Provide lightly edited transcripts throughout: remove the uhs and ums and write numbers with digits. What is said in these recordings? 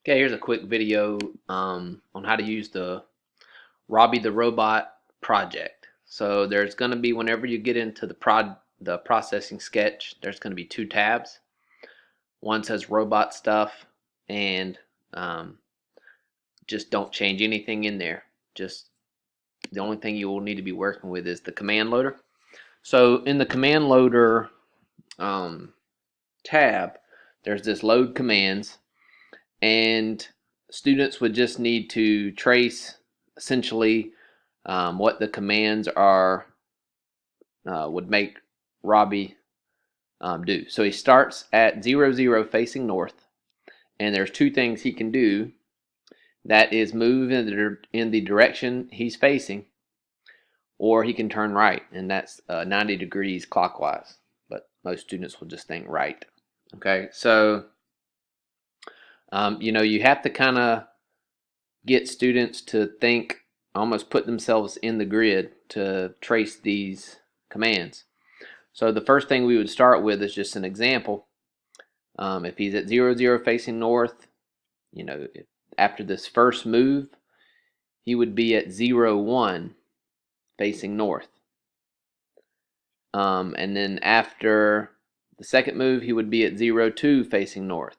Okay, here's a quick video on how to use the Robbie the Robot project. So there's going to be, whenever you get into the processing sketch, there's going to be two tabs. One says robot stuff, and um, just don't change anything in there. Just the only thing you will need to be working with is the command loader. So in the command loader tab, there's this load commands, and students would just need to trace essentially what the commands are would make Robbie do. So he starts at 0, 0 facing north, and there's two things he can do. That is move in the direction he's facing, or he can turn right, and that's 90 degrees clockwise. But most students will just think right. Okay, so you have to kind of get students to think, almost put themselves in the grid to trace these commands. So the first thing we would start with is just an example. If he's at 0, 0 facing north, after this first move, he would be at 0, 1 facing north. And then after the second move, he would be at 0, 2 facing north.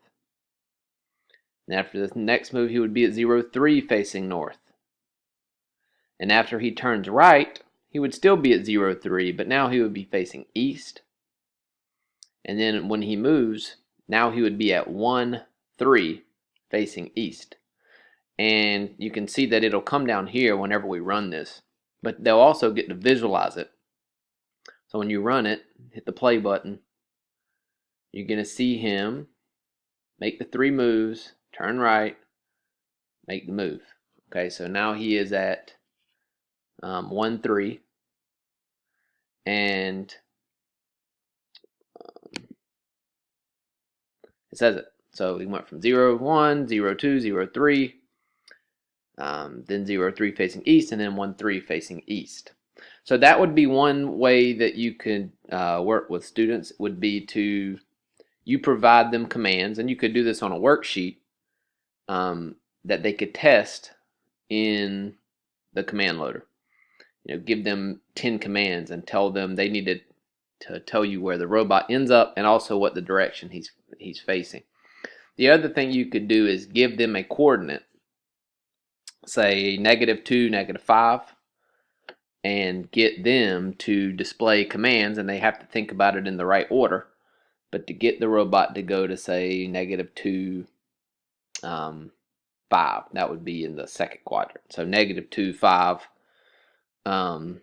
And after the next move, he would be at 0, 3 facing north. And after he turns right, he would still be at 0, 3, but now he would be facing east. And then when he moves, now he would be at 1, 3 facing east. And you can see that it'll come down here whenever we run this, but they'll also get to visualize it. So when you run it, hit the play button, you're going to see him make the 3 moves, turn right, make the move. Okay, so now he is at 1, 3, and it says it. So we went from 0, 1, 0, 2, 0, 3, then 0, 3 facing east, and then 1, 3 facing east. So that would be one way that you could work with students, would be to, you provide them commands, and you could do this on a worksheet that they could test in the command loader. Give them 10 commands and tell them they needed to tell you where the robot ends up and also what the direction he's facing. The other thing you could do is give them a coordinate, say -2, -5, and get them to display commands, and they have to think about it in the right order. But to get the robot to go to, say, -2, 5, that would be in the second quadrant. So -2, 5, and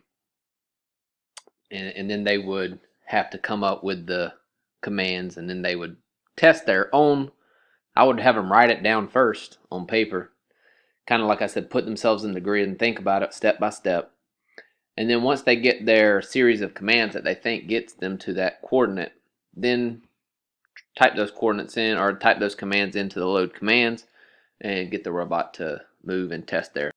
then they would have to come up with the commands, and then they would test their own. I would have them write it down first on paper, kind of like I said, put themselves in the grid and think about it step by step. And then once they get their series of commands that they think gets them to that coordinate, then type those coordinates in, or type those commands into the load commands, and get the robot to move and test their